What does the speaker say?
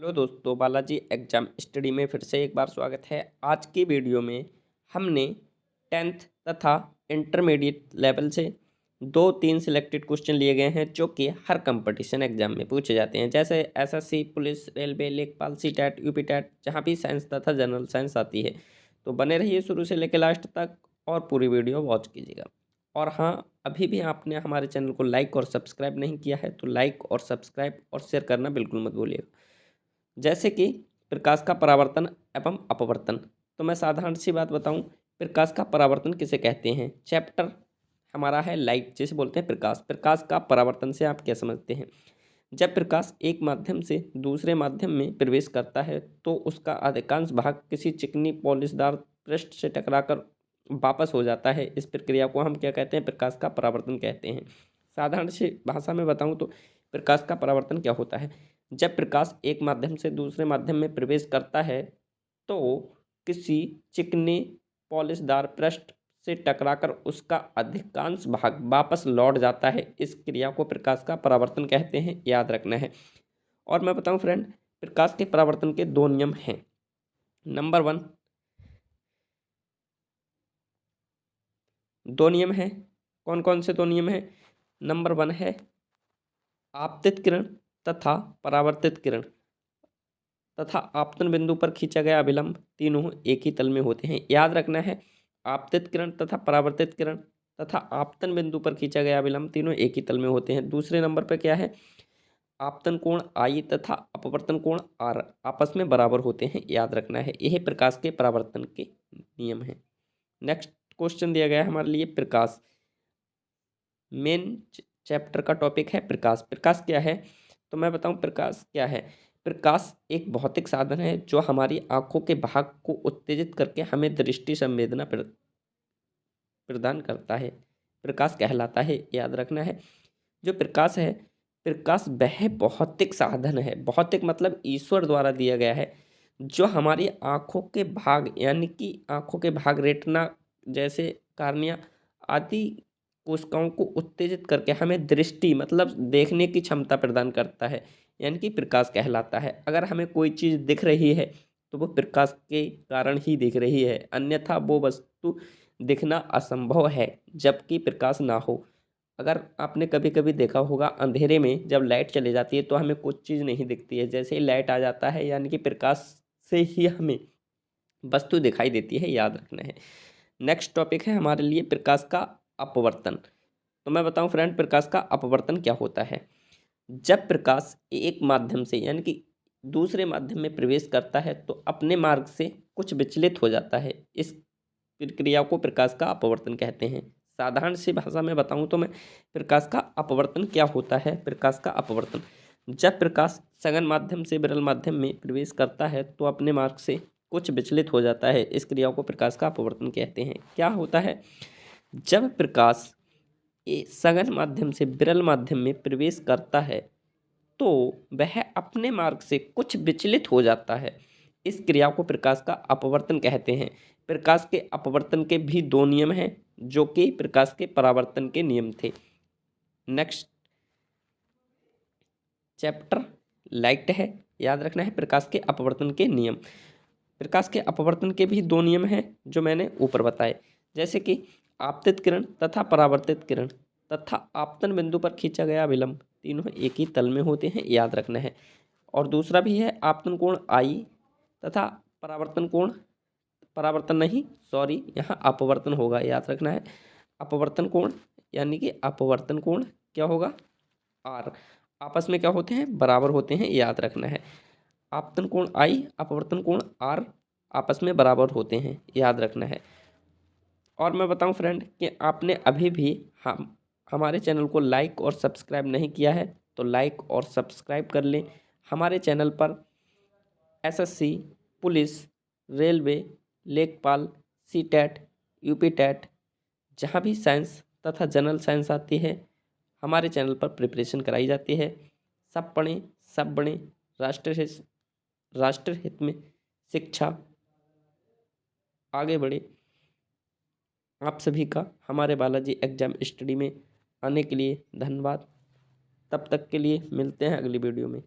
Hello दोस्तों, Balaji exam study में फिर से एक बार स्वागत है। आज की वीडियो में हमने 10th तथा इंटरमीडिएट लेवल से 2-3 सिलेक्टेड क्वेश्चन लिए गए हैं जो कि हर कंपटीशन एग्जाम में पूछे जाते हैं, जैसे एसएससी, पुलिस, रेलवे, लेखपाल, सीटेट, यूपीटेट, जहाँ भी साइंस तथा जनरल साइंस आती है। तो बने रहिए शुरू से लेकर लास्ट तक और पूरी वीडियो वॉच कीजिएगा। और हाँ, अभी भी आपने हमारे चैनल को लाइक और सब्सक्राइब नहीं किया है तो लाइक और सब्सक्राइब और शेयर करना बिल्कुल मत भूलिएगा। जैसे कि प्रकाश का परावर्तन एवं अपवर्तन। तो मैं साधारण सी बात बताऊं, प्रकाश का परावर्तन किसे कहते हैं। चैप्टर हमारा है लाइट, जिसे बोलते हैं प्रकाश। प्रकाश का परावर्तन से आप क्या समझते हैं। जब प्रकाश एक माध्यम से दूसरे माध्यम में प्रवेश करता है तो उसका अधिकांश भाग किसी चिकनी पॉलिशदार पृष्ठ से टकराकर वापस हो जाता है। इस प्रक्रिया को हम क्या कहते हैं, प्रकाश का परावर्तन कहते हैं। साधारण सी भाषा में बताऊं तो प्रकाश का परावर्तन क्या होता है। जब प्रकाश एक माध्यम से दूसरे माध्यम में प्रवेश करता है तो किसी चिकने पॉलिशदार पृष्ठ से टकराकर उसका अधिकांश भाग वापस लौट जाता है। इस क्रिया को प्रकाश का परावर्तन कहते हैं, याद रखना है। और मैं बताऊं फ्रेंड, प्रकाश के परावर्तन के 2 नियम हैं। नंबर 1, 2 नियम हैं। कौन कौन से 2 नियम हैं। नंबर 1 है आपतित किरण तथा परावर्तित किरण तथा आपतन बिंदु पर खींचा गया अभिलंब तीनों एक ही तल में होते हैं। याद रखना है, आपतित किरण तथा परावर्तित किरण तथा आपतन बिंदु पर खींचा गया अभिलंब तीनों एक ही तल में होते हैं। दूसरे नंबर पर क्या है, आपतन कोण आई तथा अपवर्तन कोण आर आपस में बराबर होते हैं। याद रखना है, यह प्रकाश के परावर्तन के नियम हैं। नेक्स्ट क्वेश्चन दिया गया है हमारे लिए प्रकाश। मेन चैप्टर का टॉपिक है प्रकाश। प्रकाश क्या है, तो मैं बताऊं प्रकाश क्या है। प्रकाश एक भौतिक साधन है जो हमारी आंखों के भाग को उत्तेजित करके हमें दृष्टि संवेदना प्रदान करता है, प्रकाश कहलाता है। याद रखना है, जो प्रकाश है, प्रकाश वह भौतिक साधन है। भौतिक मतलब ईश्वर द्वारा दिया गया है, जो हमारी आंखों के भाग यानी कि आंखों के भाग रेटिना जैसे कार्निया आदि कोशिकाओं को उत्तेजित करके हमें दृष्टि मतलब देखने की क्षमता प्रदान करता है, यानी कि प्रकाश कहलाता है। अगर हमें कोई चीज़ दिख रही है तो वो प्रकाश के कारण ही दिख रही है, अन्यथा वो वस्तु दिखना असंभव है जबकि प्रकाश ना हो। अगर आपने कभी कभी देखा होगा, अंधेरे में जब लाइट चली जाती है तो हमें कुछ चीज़ नहीं दिखती है, जैसे ही लाइट आ जाता है यानी कि प्रकाश से ही हमें वस्तु दिखाई देती है। याद रखना है। नेक्स्ट टॉपिक है हमारे लिए प्रकाश का अपवर्तन। तो मैं बताऊं फ्रेंड, प्रकाश का अपवर्तन क्या होता है। जब प्रकाश एक माध्यम से यानी कि दूसरे माध्यम में प्रवेश करता है तो अपने मार्ग से कुछ विचलित हो जाता है। इस प्रक्रिया को प्रकाश का अपवर्तन कहते हैं। साधारण सी भाषा में बताऊं तो मैं, प्रकाश का अपवर्तन क्या होता है। प्रकाश का अपवर्तन, जब प्रकाश सघन माध्यम से विरल माध्यम में प्रवेश करता है तो अपने मार्ग से कुछ विचलित हो जाता है। इस क्रिया को प्रकाश का अपवर्तन कहते हैं। क्या होता है, जब प्रकाश सघन माध्यम से विरल माध्यम में प्रवेश करता है तो वह अपने मार्ग से कुछ विचलित हो जाता है। इस क्रिया को प्रकाश का अपवर्तन कहते हैं। प्रकाश के अपवर्तन के भी 2 नियम हैं जो कि प्रकाश के परावर्तन के नियम थे। नेक्स्ट चैप्टर लाइट है। याद रखना है, प्रकाश के अपवर्तन के नियम। प्रकाश के अपवर्तन के भी 2 नियम हैं जो मैंने ऊपर बताए, जैसे कि आपतित किरण तथा परावर्तित किरण तथा आपतन बिंदु पर खींचा गया अभिलंब तीनों एक ही तल में होते हैं। याद रखना है। और दूसरा भी है आपतन कोण आई तथा परावर्तन कोण, परावर्तन नहीं सॉरी, यहाँ अपवर्तन होगा। याद रखना है, अपवर्तन कोण यानी कि अपवर्तन कोण क्या होगा, आर आपस में क्या होते हैं, बराबर होते हैं। याद रखना है, आपतन कोण आई अपवर्तन कोण आर आपस में बराबर होते हैं। याद रखना है। और मैं बताऊं फ्रेंड कि आपने अभी भी हमारे चैनल को लाइक और सब्सक्राइब नहीं किया है तो लाइक और सब्सक्राइब कर लें। हमारे चैनल पर एसएससी, पुलिस, रेलवे, लेखपाल, सीटेट, यूपीटेट, जहाँ भी साइंस तथा जनरल साइंस आती है हमारे चैनल पर प्रिपरेशन कराई जाती है। सब पढ़ें, सब बढ़ें, राष्ट्र हित में शिक्षा आगे बढ़े। आप सभी का हमारे बालाजी एग्जाम स्टडी में आने के लिए धन्यवाद। तब तक के लिए मिलते हैं अगली वीडियो में।